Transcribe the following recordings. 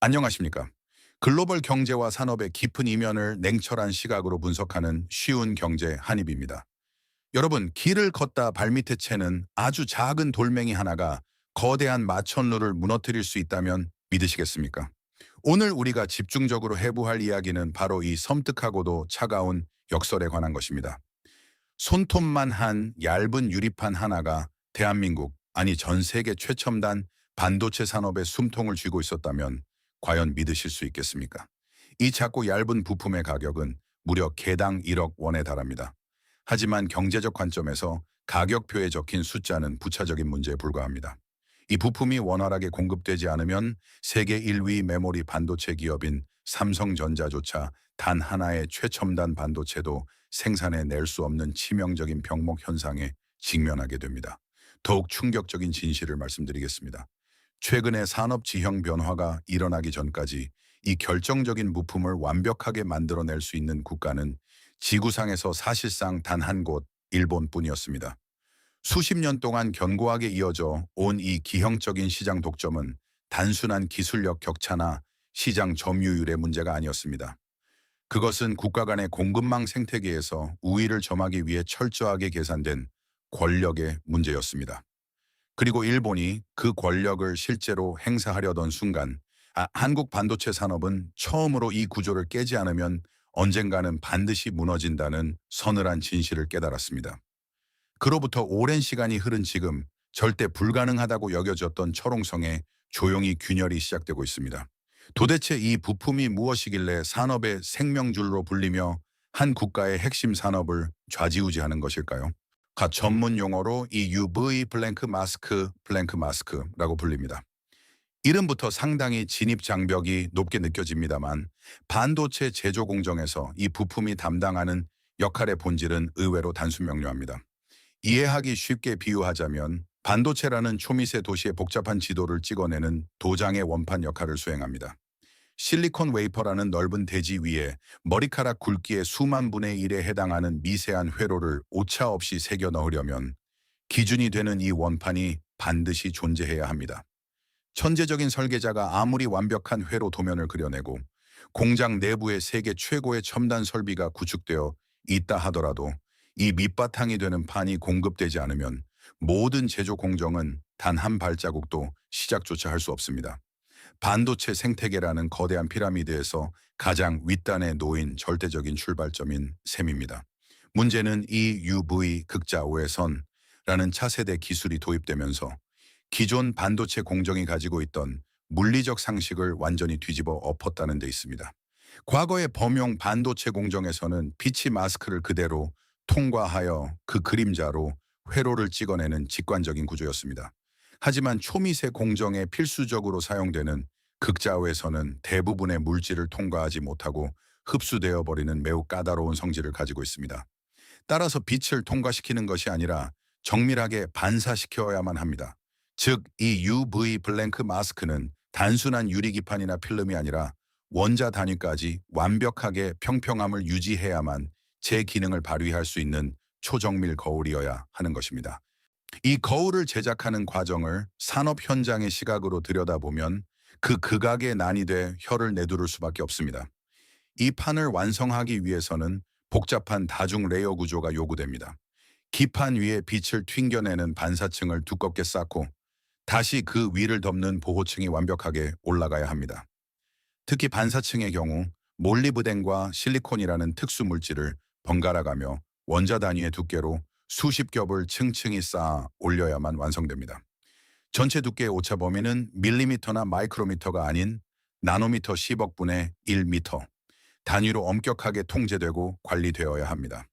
안녕하십니까. 글로벌 경제와 산업의 깊은 이면을 냉철한 시각으로 분석하는 쉬운 경제 한입입니다. 여러분, 길을 걷다 발밑에 채는 아주 작은 돌멩이 하나가 거대한 마천루를 무너뜨릴 수 있다면 믿으시겠습니까? 오늘 우리가 집중적으로 해부할 이야기는 바로 이 섬뜩하고도 차가운 역설에 관한 것입니다. 손톱만 한 얇은 유리판 하나가 대한민국, 아니 전 세계 최첨단 반도체 산업의 숨통을 쥐고 있었다면 과연 믿으실 수 있겠습니까? 이 작고 얇은 부품의 가격은 무려 개당 1억 원에 달합니다. 하지만 경제적 관점에서 가격표에 적힌 숫자는 부차적인 문제에 불과합니다. 이 부품이 원활하게 공급되지 않으면 세계 1위 메모리 반도체 기업인 삼성전자조차 단 하나의 최첨단 반도체도 생산해낼 수 없는 치명적인 병목 현상에 직면하게 됩니다. 더욱 충격적인 진실을 말씀드리겠습니다. 최근에 산업 지형 변화가 일어나기 전까지 이 결정적인 부품을 완벽하게 만들어낼 수 있는 국가는 지구상에서 사실상 단 한 곳, 일본뿐이었습니다. 수십 년 동안 견고하게 이어져 온 이 기형적인 시장 독점은 단순한 기술력 격차나 시장 점유율의 문제가 아니었습니다. 그것은 국가 간의 공급망 생태계에서 우위를 점하기 위해 철저하게 계산된 권력의 문제였습니다. 그리고 일본이 그 권력을 실제로 행사하려던 순간 한국 반도체 산업은 처음으로 이 구조를 깨지 않으면 언젠가는 반드시 무너진다는 서늘한 진실을 깨달았습니다. 그로부터 오랜 시간이 흐른 지금 절대 불가능하다고 여겨졌던 철옹성에 조용히 균열이 시작되고 있습니다. 도대체 이 부품이 무엇이길래 산업의 생명줄로 불리며 한 국가의 핵심 산업을 좌지우지하는 것일까요? 전문 용어로 이 UV 블랭크 마스크라고 불립니다. 이름부터 상당히 진입 장벽이 높게 느껴집니다만 반도체 제조 공정에서 이 부품이 담당하는 역할의 본질은 의외로 단순 명료합니다. 이해하기 쉽게 비유하자면 반도체라는 초미세 도시의 복잡한 지도를 찍어내는 도장의 원판 역할을 수행합니다. 실리콘 웨이퍼라는 넓은 대지 위에 머리카락 굵기의 수만 분의 1에 해당하는 미세한 회로를 오차 없이 새겨 넣으려면 기준이 되는 이 원판이 반드시 존재해야 합니다. 천재적인 설계자가 아무리 완벽한 회로 도면을 그려내고 공장 내부에 세계 최고의 첨단 설비가 구축되어 있다 하더라도 이 밑바탕이 되는 판이 공급되지 않으면 모든 제조 공정은 단 한 발자국도 시작조차 할 수 없습니다. 반도체 생태계라는 거대한 피라미드에서 가장 윗단에 놓인 절대적인 출발점인 셈입니다. 문제는 이 UV 극자 오해선라는 차세대 기술이 도입되면서 기존 반도체 공정이 가지고 있던 물리적 상식을 완전히 뒤집어 엎었다는 데 있습니다. 과거의 범용 반도체 공정에서는 빛이 마스크를 그대로 통과하여 그 그림자로 회로를 찍어내는 직관적인 구조였습니다. 하지만 초미세 공정에 필수적으로 사용되는 극자외선은 대부분의 물질을 통과하지 못하고 흡수되어 버리는 매우 까다로운 성질을 가지고 있습니다. 따라서 빛을 통과시키는 것이 아니라 정밀하게 반사시켜야만 합니다. 즉, 이 UV 블랭크 마스크는 단순한 유리기판이나 필름이 아니라 원자 단위까지 완벽하게 평평함을 유지해야만 제 기능을 발휘할 수 있는 초정밀 거울이어야 하는 것입니다. 이 거울을 제작하는 과정을 산업 현장의 시각으로 들여다보면 그 극악의 난이 돼 혀를 내두를 수밖에 없습니다. 이 판을 완성하기 위해서는 복잡한 다중 레이어 구조가 요구됩니다. 기판 위에 빛을 튕겨내는 반사층을 두껍게 쌓고 다시 그 위를 덮는 보호층이 완벽하게 올라가야 합니다. 특히 반사층의 경우 몰리브덴과 실리콘이라는 특수 물질을 번갈아 가며 원자 단위의 두께로 수십 겹을 층층이 쌓아 올려야만 완성됩니다. 전체 두께의 오차 범위는 밀리미터나 마이크로미터가 아닌 나노미터 10억분의 1미터 단위로 엄격하게 통제되고 관리되어야 합니다.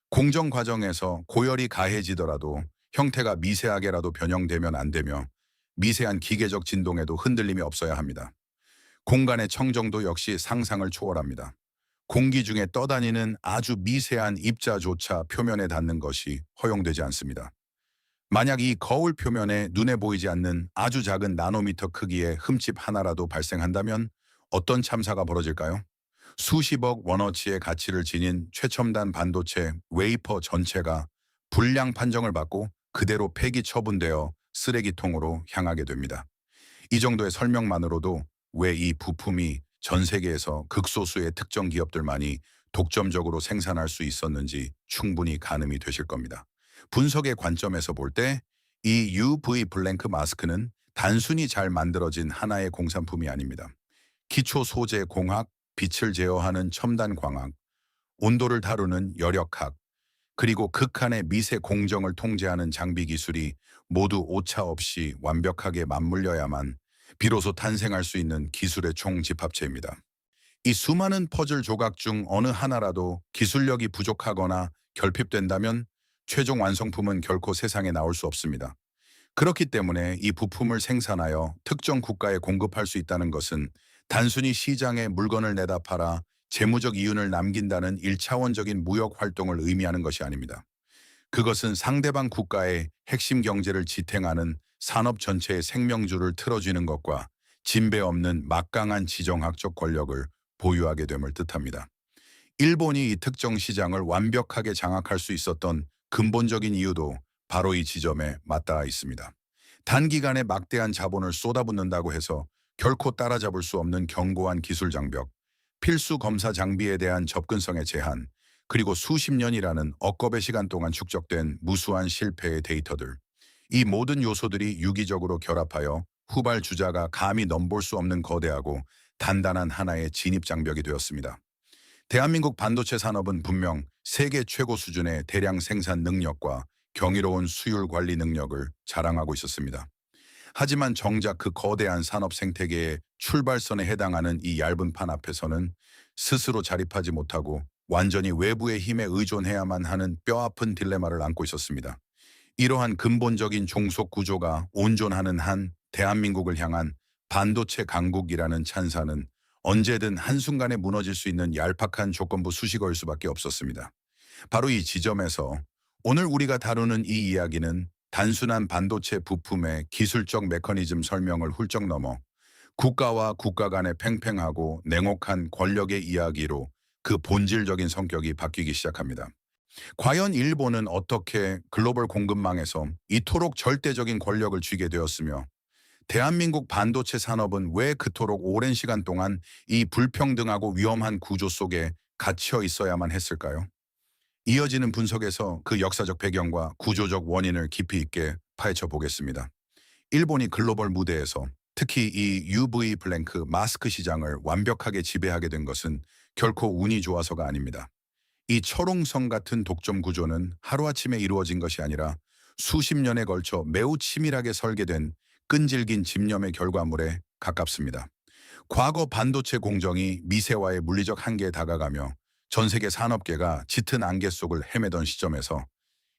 공정 과정에서 고열이 가해지더라도 형태가 미세하게라도 변형되면 안 되며 미세한 기계적 진동에도 흔들림이 없어야 합니다. 공간의 청정도 역시 상상을 초월합니다. 공기 중에 떠다니는 아주 미세한 입자조차 표면에 닿는 것이 허용되지 않습니다. 만약 이 거울 표면에 눈에 보이지 않는 아주 작은 나노미터 크기의 흠집 하나라도 발생한다면 어떤 참사가 벌어질까요? 수십억 원어치의 가치를 지닌 최첨단 반도체 웨이퍼 전체가 불량 판정을 받고 그대로 폐기 처분되어 쓰레기통으로 향하게 됩니다. 이 정도의 설명만으로도 왜 이 부품이 전 세계에서 극소수의 특정 기업들만이 독점적으로 생산할 수 있었는지 충분히 가늠이 되실 겁니다. 분석의 관점에서 볼 때 이 UV 블랭크 마스크는 단순히 잘 만들어진 하나의 공산품이 아닙니다. 기초 소재 공학, 빛을 제어하는 첨단 광학, 온도를 다루는 열역학, 그리고 극한의 미세 공정을 통제하는 장비 기술이 모두 오차 없이 완벽하게 맞물려야만 비로소 탄생할 수 있는 기술의 총집합체입니다. 이 수많은 퍼즐 조각 중 어느 하나라도 기술력이 부족하거나 결핍된다면 최종 완성품은 결코 세상에 나올 수 없습니다. 그렇기 때문에 이 부품을 생산하여 특정 국가에 공급할 수 있다는 것은 단순히 시장에 물건을 내다 팔아 재무적 이윤을 남긴다는 일차원적인 무역 활동을 의미하는 것이 아닙니다. 그것은 상대방 국가의 핵심 경제를 지탱하는 산업 전체의 생명줄을 틀어쥐는 것과 진배 없는 막강한 지정학적 권력을 보유하게 됨을 뜻합니다. 일본이 이 특정 시장을 완벽하게 장악할 수 있었던 근본적인 이유도 바로 이 지점에 맞닿아 있습니다. 단기간에 막대한 자본을 쏟아붓는다고 해서 결코 따라잡을 수 없는 견고한 기술 장벽, 필수 검사 장비에 대한 접근성의 제한, 그리고 수십 년이라는 억겁의 시간 동안 축적된 무수한 실패의 데이터들. 이 모든 요소들이 유기적으로 결합하여 후발 주자가 감히 넘볼 수 없는 거대하고 단단한 하나의 진입장벽이 되었습니다. 대한민국 반도체 산업은 분명 세계 최고 수준의 대량 생산 능력과 경이로운 수율 관리 능력을 자랑하고 있었습니다. 하지만 정작 그 거대한 산업 생태계의 출발선에 해당하는 이 얇은 판 앞에서는 스스로 자립하지 못하고 완전히 외부의 힘에 의존해야만 하는 뼈아픈 딜레마를 안고 있었습니다. 이러한 근본적인 종속 구조가 온존하는 한 대한민국을 향한 반도체 강국이라는 찬사는 언제든 한순간에 무너질 수 있는 얄팍한 조건부 수식어일 수밖에 없었습니다. 바로 이 지점에서 오늘 우리가 다루는 이 이야기는 단순한 반도체 부품의 기술적 메커니즘 설명을 훌쩍 넘어 국가와 국가 간의 팽팽하고 냉혹한 권력의 이야기로 그 본질적인 성격이 바뀌기 시작합니다. 과연 일본은 어떻게 글로벌 공급망에서 이토록 절대적인 권력을 쥐게 되었으며 대한민국 반도체 산업은 왜 그토록 오랜 시간 동안 이 불평등하고 위험한 구조 속에 갇혀 있어야만 했을까요? 이어지는 분석에서 그 역사적 배경과 구조적 원인을 깊이 있게 파헤쳐 보겠습니다. 일본이 글로벌 무대에서 특히 이 UV 블랭크 마스크 시장을 완벽하게 지배하게 된 것은 결코 운이 좋아서가 아닙니다. 이 철옹성 같은 독점 구조는 하루아침에 이루어진 것이 아니라 수십 년에 걸쳐 매우 치밀하게 설계된 끈질긴 집념의 결과물에 가깝습니다. 과거 반도체 공정이 미세화의 물리적 한계에 다가가며 전 세계 산업계가 짙은 안개 속을 헤매던 시점에서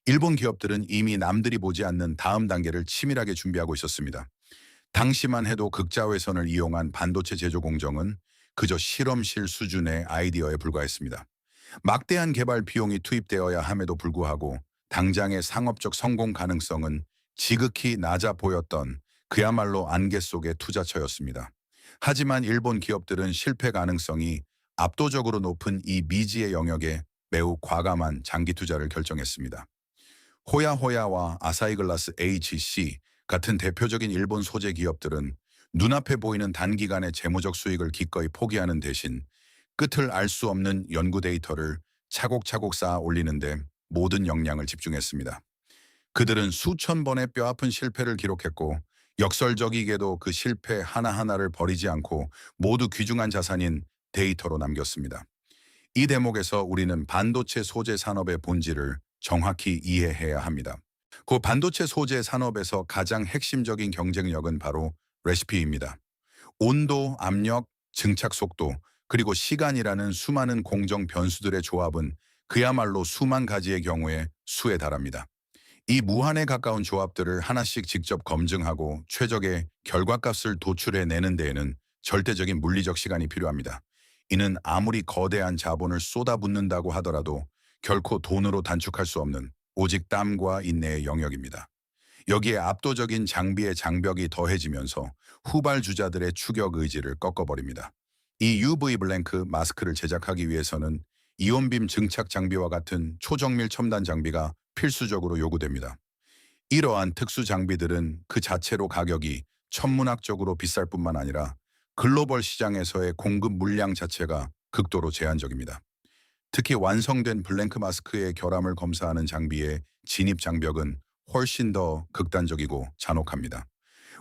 일본 기업들은 이미 남들이 보지 않는 다음 단계를 치밀하게 준비하고 있었습니다. 당시만 해도 극자외선을 이용한 반도체 제조 공정은 그저 실험실 수준의 아이디어에 불과했습니다. 막대한 개발 비용이 투입되어야 함에도 불구하고 당장의 상업적 성공 가능성은 지극히 낮아 보였던 그야말로 안개 속의 투자처였습니다. 하지만 일본 기업들은 실패 가능성이 압도적으로 높은 이 미지의 영역에 매우 과감한 장기 투자를 결정했습니다. 호야호야와 아사히글라스 HC 같은 대표적인 일본 소재 기업들은 눈앞에 보이는 단기간의 재무적 수익을 기꺼이 포기하는 대신 끝을 알 수 없는 연구 데이터를 차곡차곡 쌓아 올리는데 모든 역량을 집중했습니다. 그들은 수천 번의 뼈아픈 실패를 기록했고 역설적이게도 그 실패 하나하나를 버리지 않고 모두 귀중한 자산인 데이터로 남겼습니다. 이 대목에서 우리는 반도체 소재 산업의 본질을 정확히 이해해야 합니다. 그 반도체 소재 산업에서 가장 핵심적인 경쟁력은 바로 레시피입니다. 온도, 압력, 증착 속도, 그리고 시간이라는 수많은 공정 변수들의 조합은 그야말로 수만 가지의 경우에 수에 달합니다. 이 무한에 가까운 조합들을 하나씩 직접 검증하고 최적의 결과값을 도출해내는 데에는 절대적인 물리적 시간이 필요합니다. 이는 아무리 거대한 자본을 쏟아붓는다고 하더라도 결코 돈으로 단축할 수 없는 오직 땀과 인내의 영역입니다. 여기에 압도적인 장비의 장벽이 더해지면서 후발 주자들의 추격 의지를 꺾어버립니다. 이 UV 블랭크 마스크를 제작하기 위해서는 이온빔 증착 장비와 같은 초정밀 첨단 장비가 필수적으로 요구됩니다. 이러한 특수 장비들은 그 자체로 가격이 천문학적으로 비쌀 뿐만 아니라 글로벌 시장에서의 공급 물량 자체가 극도로 제한적입니다. 특히 완성된 블랭크 마스크의 결함을 검사하는 장비의 진입 장벽은 훨씬 더 극단적이고 잔혹합니다.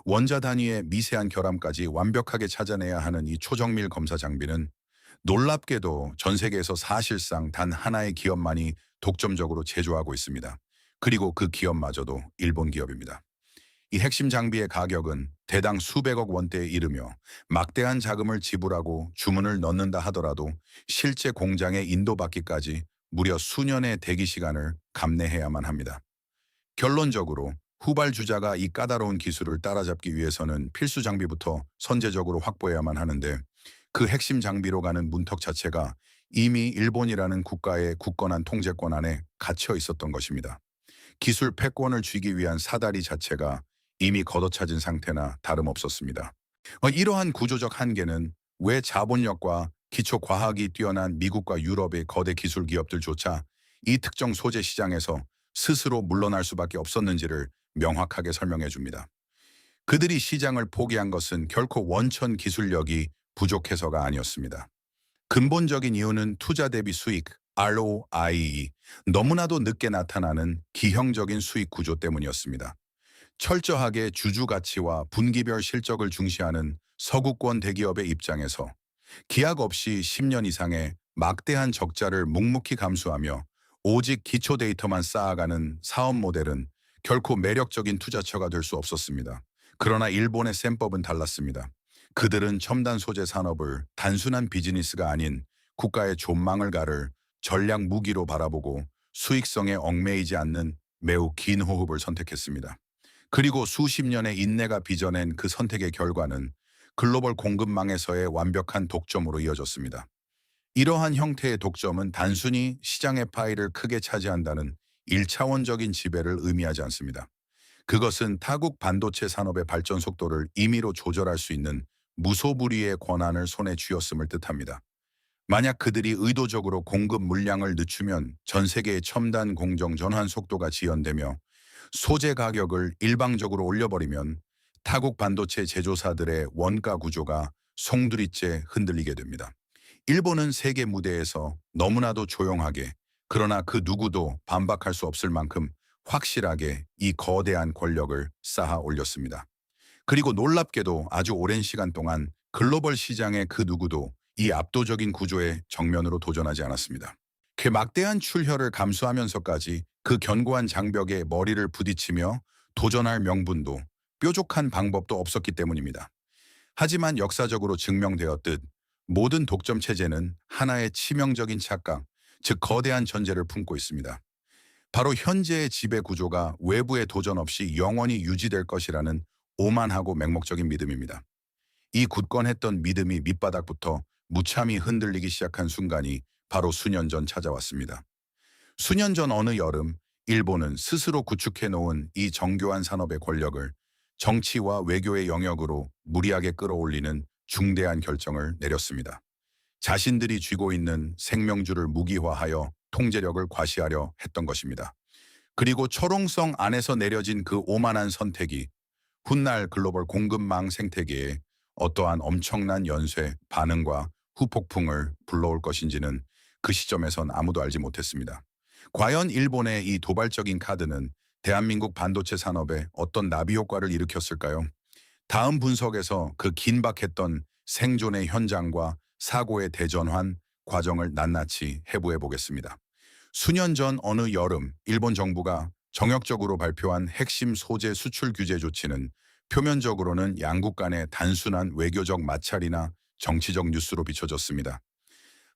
원자 단위의 미세한 결함까지 완벽하게 찾아내야 하는 이 초정밀 검사 장비는 놀랍게도 전 세계에서 사실상 단 하나의 기업만이 독점적으로 제조하고 있습니다. 그리고 그 기업마저도 일본 기업입니다. 이 핵심 장비의 가격은 대당 수백억 원대에 이르며 막대한 자금을 지불하고 주문을 넣는다 하더라도 실제 공장에 인도받기까지 무려 수년의 대기 시간을 감내해야만 합니다. 결론적으로 후발주자가 이 까다로운 기술을 따라잡기 위해서는 필수 장비부터 선제적으로 확보해야만 하는데, 그 핵심 장비로 가는 문턱 자체가 이미 일본이라는 국가의 굳건한 통제권 안에 갇혀 있었던 것입니다. 기술 패권을 쥐기 위한 사다리 자체가 이미 걷어차진 상태나 다름없었습니다. 이러한 구조적 한계는 왜 자본력과 기초 과학이 뛰어난 미국과 유럽의 거대 기술 기업들조차 이 특정 소재 시장에서 스스로 물러날 수밖에 없었는지를 명확하게 설명해 줍니다. 그들이 시장을 포기한 것은 결코 원천 기술력이 부족해서가 아니었습니다. 근본적인 이유는 투자 대비 수익, ROI, 너무나도 늦게 나타나는 기형적인 수익 구조 때문이었습니다. 철저하게 주주 가치와 분기별 실적을 중시하는 서구권 대기업의 입장에서 기약 없이 10년 이상의 막대한 적자를 묵묵히 감수하며 오직 기초 데이터만 쌓아가는 사업 모델은 결코 매력적인 투자처가 될 수 없었습니다. 그러나 일본의 셈법은 달랐습니다. 그들은 첨단 소재 산업을 단순한 비즈니스가 아닌 국가의 존망을 가를 전략 무기로 바라보고 수익성에 얽매이지 않는 매우 긴 호흡을 선택했습니다. 그리고 수십 년의 인내가 빚어낸 그 선택의 결과는 글로벌 공급망에서의 완벽한 독점으로 이어졌습니다. 이러한 형태의 독점은 단순히 시장의 파이를 크게 차지한다는 1차원적인 지배를 의미하지 않습니다. 그것은 타국 반도체 산업의 발전 속도를 임의로 조절할 수 있는 무소불위의 권한을 손에 쥐었음을 뜻합니다. 만약 그들이 의도적으로 공급 물량을 늦추면 전 세계의 첨단 공정 전환 속도가 지연되며 소재 가격을 일방적으로 올려버리면 타국 반도체 제조사들의 원가 구조가 송두리째 흔들리게 됩니다. 일본은 세계 무대에서 너무나도 조용하게, 그러나 그 누구도 반박할 수 없을 만큼 확실하게 이 거대한 권력을 쌓아 올렸습니다. 그리고 놀랍게도 아주 오랜 시간 동안 글로벌 시장의 그 누구도 이 압도적인 구조에 정면으로 도전하지 않았습니다. 그 막대한 출혈을 감수하면서까지 그 견고한 장벽에 머리를 부딪히며 도전할 명분도 뾰족한 방법도 없었기 때문입니다. 하지만 역사적으로 증명되었듯 모든 독점 체제는 하나의 치명적인 착각, 즉 거대한 전제를 품고 있습니다. 바로 현재의 지배 구조가 외부의 도전 없이 영원히 유지될 것이라는 오만하고 맹목적인 믿음입니다. 이 굳건했던 믿음이 밑바닥부터 무참히 흔들리기 시작한 순간이 바로 수년 전 찾아왔습니다. 수년 전 어느 여름, 일본은 스스로 구축해 놓은 이 정교한 산업의 권력을 정치와 외교의 영역으로 무리하게 끌어올리는 중대한 결정을 내렸습니다. 자신들이 쥐고 있는 생명줄을 무기화하여 통제력을 과시하려 했던 것입니다. 그리고 초롱성 안에서 내려진 그 오만한 선택이 훗날 글로벌 공급망 생태계에 어떠한 엄청난 연쇄, 반응과 후폭풍을 불러올 것인지는 그 시점에선 아무도 알지 못했습니다. 과연 일본의 이 도발적인 카드는 대한민국 반도체 산업에 어떤 나비 효과를 일으켰을까요? 다음 분석에서 그 긴박했던 생존의 현장과 사고의 대전환 과정을 낱낱이 해부해 보겠습니다. 수년 전 어느 여름, 일본 정부가 정역적으로 발표한 핵심 소재 수출 규제 조치는 표면적으로는 양국 간의 단순한 외교적 마찰이나 정치적 뉴스로 비춰졌습니다.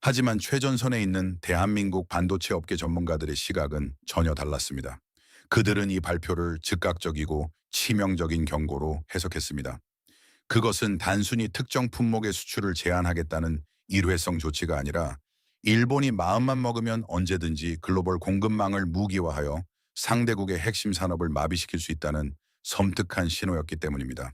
하지만 최전선에 있는 대한민국 반도체 업계 전문가들의 시각은 전혀 달랐습니다. 그들은 이 발표를 즉각적이고 치명적인 경고로 해석했습니다. 그것은 단순히 특정 품목의 수출을 제한하겠다는 일회성 조치가 아니라 일본이 마음만 먹으면 언제든지 글로벌 공급망을 무기화하여 상대국의 핵심 산업을 마비시킬 수 있다는 섬뜩한 신호였기 때문입니다.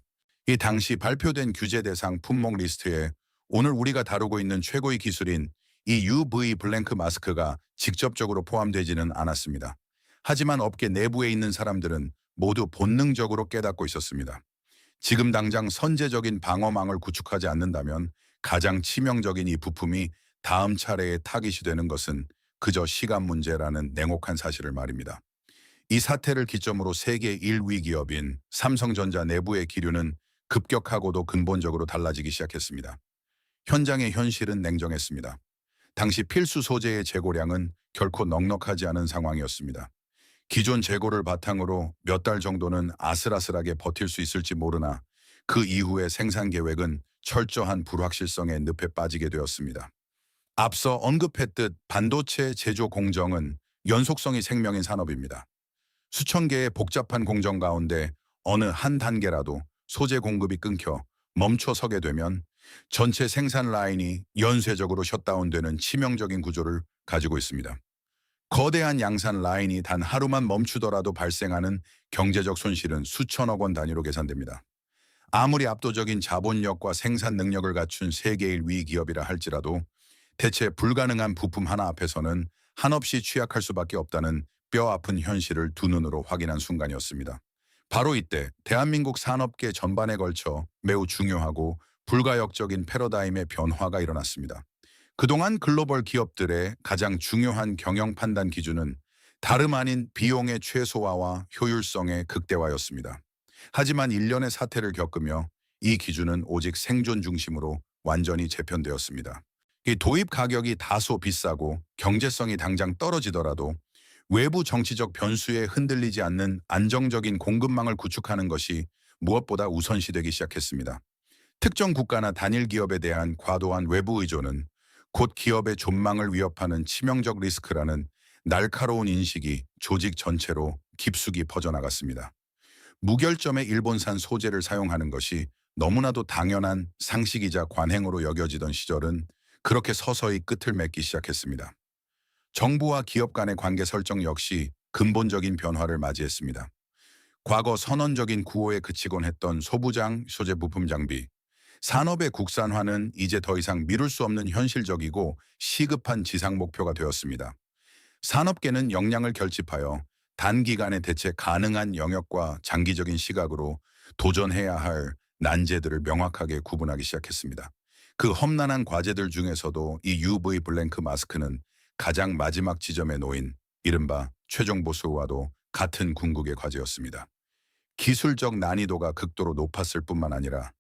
이 당시 발표된 규제 대상 품목 리스트에 오늘 우리가 다루고 있는 최고의 기술인 이 UV 블랭크 마스크가 직접적으로 포함되지는 않았습니다. 하지만 업계 내부에 있는 사람들은 모두 본능적으로 깨닫고 있었습니다. 지금 당장 선제적인 방어망을 구축하지 않는다면 가장 치명적인 이 부품이 다음 차례에 타깃이 되는 것은 그저 시간 문제라는 냉혹한 사실을 말입니다. 이 사태를 기점으로 세계 1위 기업인 삼성전자 내부의 기류는 급격하고도 근본적으로 달라지기 시작했습니다. 현장의 현실은 냉정했습니다. 당시 필수 소재의 재고량은 결코 넉넉하지 않은 상황이었습니다. 기존 재고를 바탕으로 몇 달 정도는 아슬아슬하게 버틸 수 있을지 모르나 그 이후의 생산 계획은 철저한 불확실성의 늪에 빠지게 되었습니다. 앞서 언급했듯 반도체 제조 공정은 연속성이 생명인 산업입니다. 수천 개의 복잡한 공정 가운데 어느 한 단계라도 소재 공급이 끊겨 멈춰서게 되면 전체 생산 라인이 연쇄적으로 셧다운되는 치명적인 구조를 가지고 있습니다. 거대한 양산 라인이 단 하루만 멈추더라도 발생하는 경제적 손실은 수천억 원 단위로 계산됩니다. 아무리 압도적인 자본력과 생산 능력을 갖춘 세계 1위 기업이라 할지라도 대체 불가능한 부품 하나 앞에서는 한없이 취약할 수밖에 없다는 뼈아픈 현실을 두 눈으로 확인한 순간이었습니다. 바로 이때 대한민국 산업계 전반에 걸쳐 매우 중요하고 불가역적인 패러다임의 변화가 일어났습니다. 그동안 글로벌 기업들의 가장 중요한 경영 판단 기준은 다름 아닌 비용의 최소화와 효율성의 극대화였습니다. 하지만 일련의 사태를 겪으며 이 기준은 오직 생존 중심으로 완전히 재편되었습니다. 이 도입 가격이 다소 비싸고 경제성이 당장 떨어지더라도 외부 정치적 변수에 흔들리지 않는 안정적인 공급망을 구축하는 것이 무엇보다 우선시되기 시작했습니다. 특정 국가나 단일 기업에 대한 과도한 외부 의존은 곧 기업의 존망을 위협하는 치명적 리스크라는 날카로운 인식이 조직 전체로 깊숙이 퍼져나갔습니다. 무결점의 일본산 소재를 사용하는 것이 너무나도 당연한 상식이자 관행으로 여겨지던 시절은 그렇게 서서히 끝을 맺기 시작했습니다. 정부와 기업 간의 관계 설정 역시 근본적인 변화를 맞이했습니다. 과거 선언적인 구호에 그치곤 했던 소부장 소재 부품 장비, 산업의 국산화는 이제 더 이상 미룰 수 없는 현실적이고 시급한 지상 목표가 되었습니다. 산업계는 역량을 결집하여 단기간에 대체 가능한 영역과 장기적인 시각으로 도전해야 할 난제들을 명확하게 구분하기 시작했습니다. 그 험난한 과제들 중에서도 이 UV 블랭크 마스크는 가장 마지막 지점에 놓인 이른바 최종 보스와도 같은 궁극의 과제였습니다. 기술적 난이도가 극도로 높았을 뿐만 아니라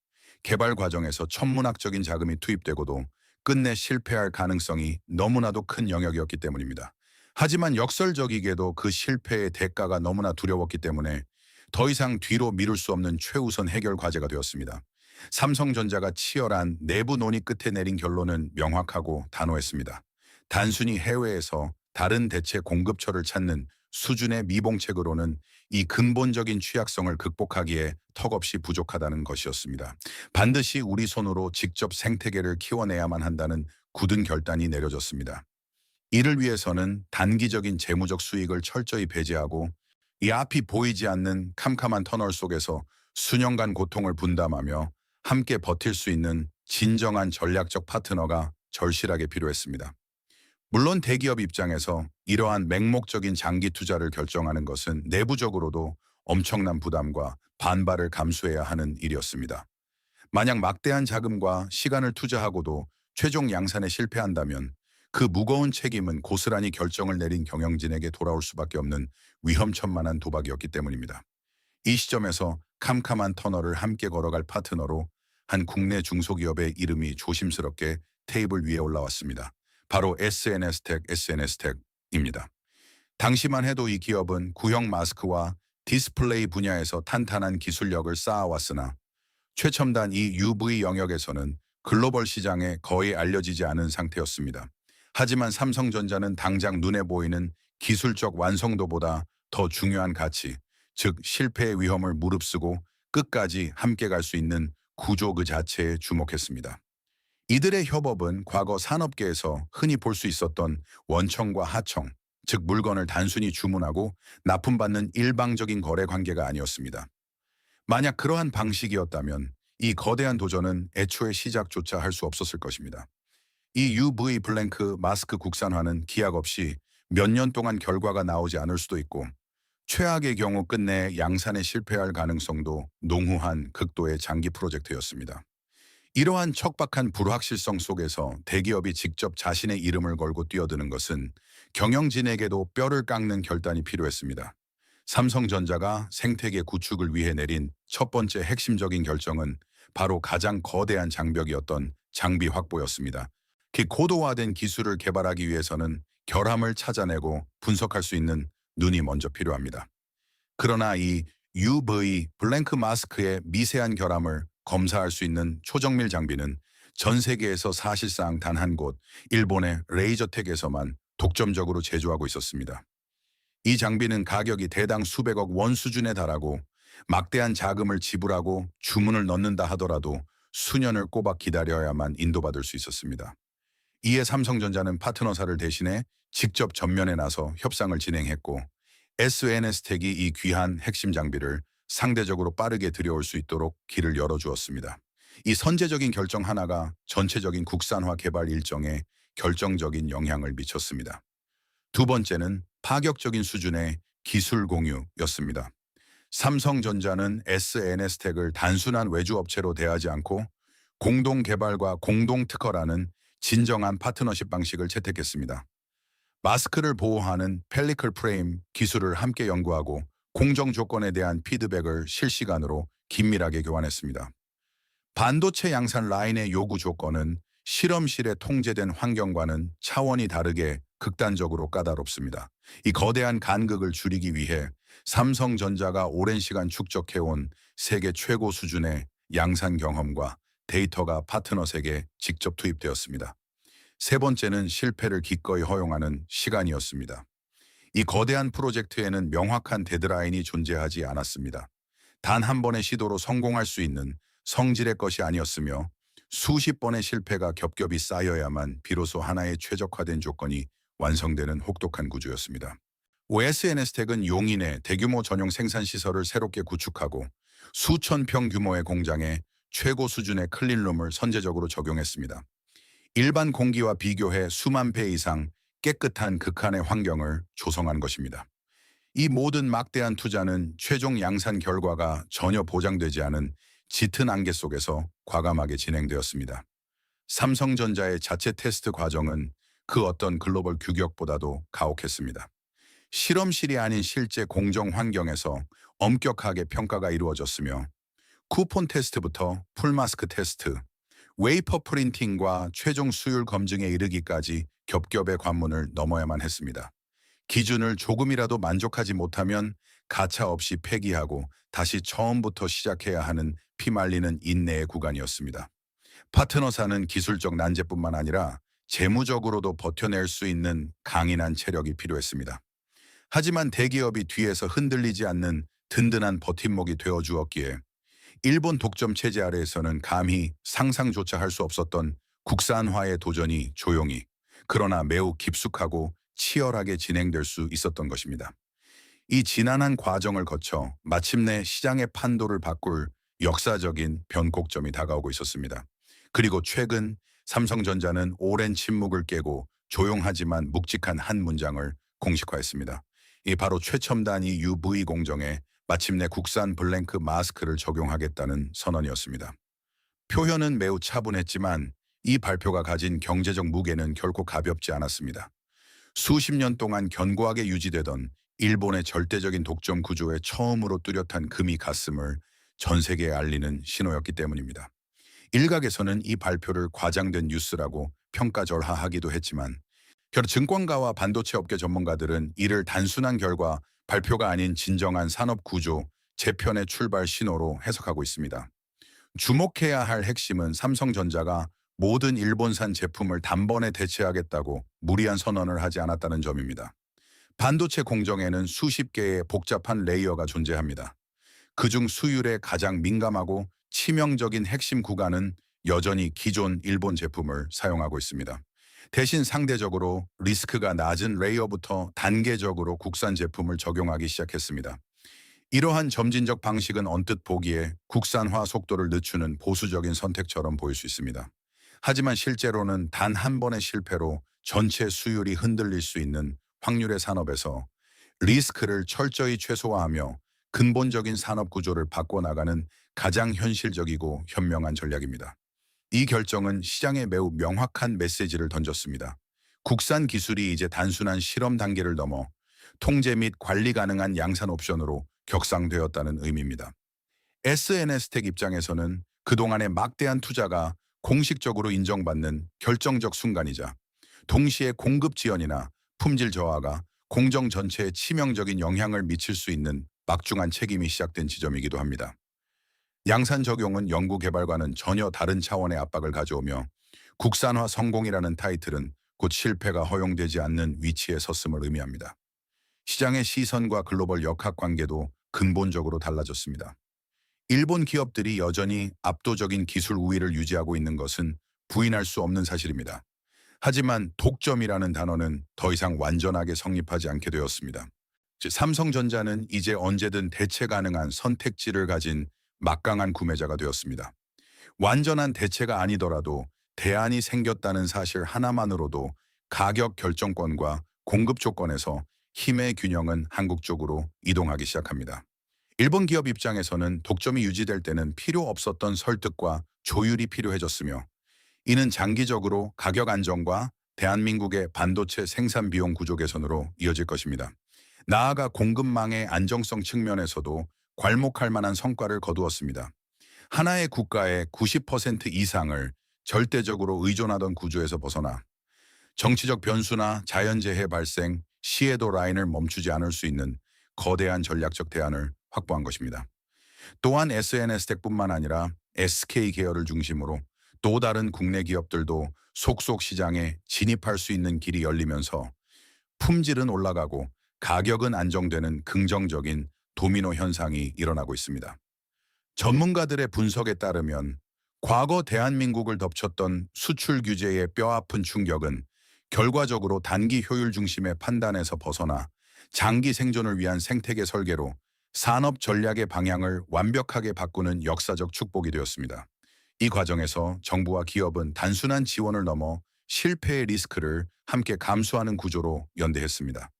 개발 과정에서 천문학적인 자금이 투입되고도 끝내 실패할 가능성이 너무나도 큰 영역이었기 때문입니다. 하지만 역설적이게도 그 실패의 대가가 너무나 두려웠기 때문에 더 이상 뒤로 미룰 수 없는 최우선 해결 과제가 되었습니다. 삼성전자가 치열한 내부 논의 끝에 내린 결론은 명확하고 단호했습니다. 단순히 해외에서 다른 대체 공급처를 찾는 수준의 미봉책으로는 이 근본적인 취약성을 극복하기에 턱없이 부족하다는 것이었습니다. 반드시 우리 손으로 직접 생태계를 키워내야만 한다는 굳은 결단이 내려졌습니다. 이를 위해서는 단기적인 재무적 수익을 철저히 배제하고 이 앞이 보이지 않는 캄캄한 터널 속에서 수년간 고통을 분담하며 함께 버틸 수 있는 진정한 전략적 파트너가 절실하게 필요했습니다. 물론 대기업 입장에서 이러한 맹목적인 장기 투자를 결정하는 것은 내부적으로도 엄청난 부담과 반발을 감수해야 하는 일이었습니다. 만약 막대한 자금과 시간을 투자하고도 최종 양산에 실패한다면 그 무거운 책임은 고스란히 결정을 내린 경영진에게 돌아올 수밖에 없는 위험천만한 도박이었기 때문입니다. 이 시점에서 캄캄한 터널을 함께 걸어갈 파트너로 한 국내 중소기업의 이름이 조심스럽게 테이블 위에 올라왔습니다. 바로 SNS텍입니다. 당시만 해도 이 기업은 구형 마스크와 디스플레이 분야에서 탄탄한 기술력을 쌓아왔으나 최첨단 이 UV 영역에서는 글로벌 시장에 거의 알려지지 않은 상태였습니다. 하지만 삼성전자는 당장 눈에 보이는 기술적 완성도보다 더 중요한 가치, 즉 실패의 위험을 무릅쓰고 끝까지 함께 갈 수 있는 구조 그 자체에 주목했습니다. 이들의 협업은 과거 산업계에서 흔히 볼 수 있었던 원청과 하청, 즉 물건을 단순히 주문하고 납품받는 일방적인 거래 관계가 아니었습니다. 만약 그러한 방식이었다면 이 거대한 도전은 애초에 시작조차 할 수 없었을 것입니다. 이 UV 블랭크 마스크 국산화는 기약 없이 몇 년 동안 결과가 나오지 않을 수도 있고 최악의 경우 끝내 양산에 실패할 가능성도 농후한 극도의 장기 프로젝트였습니다. 이러한 척박한 불확실성 속에서 대기업이 직접 자신의 이름을 걸고 뛰어드는 것은 경영진에게도 뼈를 깎는 결단이 필요했습니다. 삼성전자가 생태계 구축을 위해 내린 첫 번째 핵심적인 결정은 바로 가장 거대한 장벽이었던 장비 확보였습니다. 그 고도화된 기술을 개발하기 위해서는 결함을 찾아내고 분석할 수 있는 눈이 먼저 필요합니다. 그러나 이 UV 블랭크 마스크의 미세한 결함을 검사할 수 있는 초정밀 장비는 전 세계에서 사실상 단 한 곳, 일본의 레이저텍에서만 독점적으로 제조하고 있었습니다. 이 장비는 가격이 대당 수백억 원 수준에 달하고 막대한 자금을 지불하고 주문을 넣는다 하더라도 수년을 꼬박 기다려야만 인도받을 수 있었습니다. 이에 삼성전자는 파트너사를 대신해 직접 전면에 나서 협상을 진행했고 SNS텍이 이 귀한 핵심 장비를 상대적으로 빠르게 들여올 수 있도록 길을 열어주었습니다. 이 선제적인 결정 하나가 전체적인 국산화 개발 일정에 결정적인 영향을 미쳤습니다. 두 번째는 파격적인 수준의 기술 공유였습니다. 삼성전자는 SNS텍을 단순한 외주업체로 대하지 않고 공동 개발과 공동 특허라는 진정한 파트너십 방식을 채택했습니다. 마스크를 보호하는 펠리클 프레임 기술을 함께 연구하고 공정 조건에 대한 피드백을 실시간으로 긴밀하게 교환했습니다. 반도체 양산 라인의 요구 조건은 실험실에 통제된 환경과는 차원이 다르게 극단적으로 까다롭습니다. 이 거대한 간극을 줄이기 위해 삼성전자가 오랜 시간 축적해온 세계 최고 수준의 양산 경험과 데이터가 파트너에게 직접 투입되었습니다. 세 번째는 실패를 기꺼이 허용하는 시간이었습니다. 이 거대한 프로젝트에는 명확한 데드라인이 존재하지 않았습니다. 단 한 번의 시도로 성공할 수 있는 성질의 것이 아니었으며 수십 번의 실패가 겹겹이 쌓여야만 비로소 하나의 최적화된 조건이 완성되는 혹독한 구조였습니다. SNS텍은 용인의 대규모 전용 생산 시설을 새롭게 구축하고 수천 평 규모의 공장에 최고 수준의 클린룸을 선제적으로 적용했습니다. 일반 공기와 비교해 수만 배 이상 깨끗한 극한의 환경을 조성한 것입니다. 이 모든 막대한 투자는 최종 양산 결과가 전혀 보장되지 않은 짙은 안개 속에서 과감하게 진행되었습니다. 삼성전자의 자체 테스트 과정은 그 어떤 글로벌 규격보다도 가혹했습니다. 실험실이 아닌 실제 공정 환경에서 엄격하게 평가가 이루어졌으며 쿠폰 테스트부터 풀마스크 테스트, 웨이퍼 프린팅과 최종 수율 검증에 이르기까지 겹겹의 관문을 넘어야만 했습니다. 기준을 조금이라도 만족하지 못하면 가차없이 폐기하고 다시 처음부터 시작해야 하는 피말리는 인내의 구간이었습니다. 파트너사는 기술적 난제뿐만 아니라 재무적으로도 버텨낼 수 있는 강인한 체력이 필요했습니다. 하지만 대기업이 뒤에서 흔들리지 않는 든든한 버팀목이 되어주었기에 일본 독점 체제 아래에서는 감히 상상조차 할 수 없었던 국산화의 도전이 조용히 그러나 매우 깊숙하고 치열하게 진행될 수 있었던 것입니다. 이 지난한 과정을 거쳐 마침내 시장의 판도를 바꿀 역사적인 변곡점이 다가오고 있었습니다. 그리고 최근 삼성전자는 오랜 침묵을 깨고 조용하지만 묵직한 한 문장을 공식화했습니다. 이 바로 최첨단이 UV 공정에 마침내 국산 블랭크 마스크를 적용하겠다는 선언이었습니다. 표현은 매우 차분했지만 이 발표가 가진 경제적 무게는 결코 가볍지 않았습니다. 수십 년 동안 견고하게 유지되던 일본의 절대적인 독점 구조에 처음으로 뚜렷한 금이 갔음을 전 세계에 알리는 신호였기 때문입니다. 일각에서는 이 발표를 과장된 뉴스라고 평가절하하기도 했지만 결국 증권가와 반도체 업계 전문가들은 이를 단순한 결과 발표가 아닌 진정한 산업 구조 재편의 출발 신호로 해석하고 있습니다. 주목해야 할 핵심은 삼성전자가 모든 일본산 제품을 단번에 대체하겠다고 무리한 선언을 하지 않았다는 점입니다. 반도체 공정에는 수십 개의 복잡한 레이어가 존재합니다. 그중 수율에 가장 민감하고 치명적인 핵심 구간은 여전히 기존 일본 제품을 사용하고 있습니다. 대신 상대적으로 리스크가 낮은 레이어부터 단계적으로 국산 제품을 적용하기 시작했습니다. 이러한 점진적 방식은 언뜻 보기에 국산화 속도를 늦추는 보수적인 선택처럼 보일 수 있습니다. 하지만 실제로는 단 한 번의 실패로 전체 수율이 흔들릴 수 있는 확률의 산업에서 리스크를 철저히 최소화하며 근본적인 산업 구조를 바꿔나가는 가장 현실적이고 현명한 전략입니다. 이 결정은 시장에 매우 명확한 메시지를 던졌습니다. 국산 기술이 이제 단순한 실험 단계를 넘어 통제 및 관리 가능한 양산 옵션으로 격상되었다는 의미입니다. SNS텍 입장에서는 그동안의 막대한 투자가 공식적으로 인정받는 결정적 순간이자 동시에 공급 지연이나 품질 저하가 공정 전체에 치명적인 영향을 미칠 수 있는 막중한 책임이 시작된 지점이기도 합니다. 양산 적용은 연구 개발과는 전혀 다른 차원의 압박을 가져오며 국산화 성공이라는 타이틀은 곧 실패가 허용되지 않는 위치에 섰음을 의미합니다. 시장의 시선과 글로벌 역학 관계도 근본적으로 달라졌습니다. 일본 기업들이 여전히 압도적인 기술 우위를 유지하고 있는 것은 부인할 수 없는 사실입니다. 하지만 독점이라는 단어는 더 이상 완전하게 성립하지 않게 되었습니다. 즉, 삼성전자는 이제 언제든 대체 가능한 선택지를 가진 막강한 구매자가 되었습니다. 완전한 대체가 아니더라도 대안이 생겼다는 사실 하나만으로도 가격 결정권과 공급 조건에서 힘의 균형은 한국 쪽으로 이동하기 시작합니다. 일본 기업 입장에서는 독점이 유지될 때는 필요 없었던 설득과 조율이 필요해졌으며 이는 장기적으로 가격 안정과 대한민국의 반도체 생산 비용 구조 개선으로 이어질 것입니다. 나아가 공급망의 안정성 측면에서도 괄목할 만한 성과를 거두었습니다. 하나의 국가의 90% 이상을 절대적으로 의존하던 구조에서 벗어나 정치적 변수나 자연재해 발생 시에도 라인을 멈추지 않을 수 있는 거대한 전략적 대안을 확보한 것입니다. 또한 SNS텍뿐만 아니라 SK 계열을 중심으로 또 다른 국내 기업들도 속속 시장에 진입할 수 있는 길이 열리면서 품질은 올라가고 가격은 안정되는 긍정적인 도미노 현상이 일어나고 있습니다. 전문가들의 분석에 따르면 과거 대한민국을 덮쳤던 수출 규제의 뼈아픈 충격은 결과적으로 단기 효율 중심의 판단에서 벗어나 장기 생존을 위한 생태계 설계로 산업 전략의 방향을 완벽하게 바꾸는 역사적 축복이 되었습니다. 이 과정에서 정부와 기업은 단순한 지원을 넘어 실패의 리스크를 함께 감수하는 구조로 연대했습니다.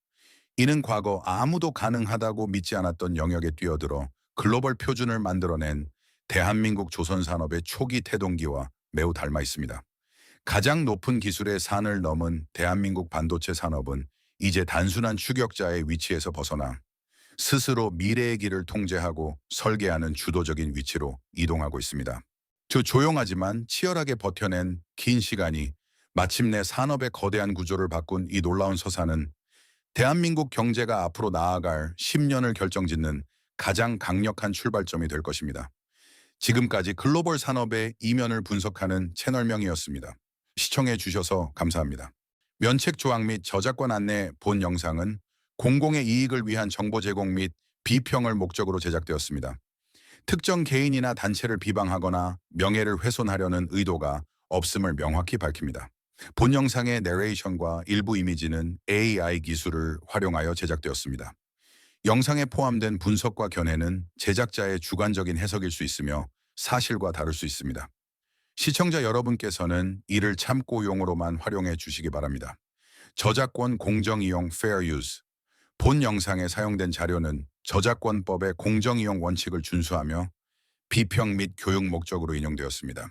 이는 과거 아무도 가능하다고 믿지 않았던 영역에 뛰어들어 글로벌 표준을 만들어낸 대한민국 조선산업의 초기 태동기와 매우 닮아 있습니다. 가장 높은 기술의 산을 넘은 대한민국 반도체 산업은 이제 단순한 추격자의 위치에서 벗어나 스스로 미래의 길을 통제하고 설계하는 주도적인 위치로 이동하고 있습니다. 조용하지만 치열하게 버텨낸 긴 시간이 마침내 산업의 거대한 구조를 바꾼 이 놀라운 서사는 대한민국 경제가 앞으로 나아갈 10년을 결정짓는 가장 강력한 출발점이 될 것입니다. 지금까지 글로벌 산업의 이면을 분석하는 채널명이었습니다. 시청해 주셔서 감사합니다. 면책 조항 및 저작권 안내 본 영상은 공공의 이익을 위한 정보 제공 및 비평을 목적으로 제작되었습니다. 특정 개인이나 단체를 비방하거나 명예를 훼손하려는 의도가 없음을 명확히 밝힙니다. 본 영상의 내레이션과 일부 이미지는 AI 기술을 활용하여 제작되었습니다. 영상에 포함된 분석과 견해는 제작자의 주관적인 해석일 수 있으며 사실과 다를 수 있습니다. 시청자 여러분께서는 이를 참고용으로만 활용해 주시기 바랍니다. 저작권 공정이용 Fair Use. 본 영상에 사용된 자료는 저작권법의 공정이용 원칙을 준수하며 비평 및 교육 목적으로 인용되었습니다.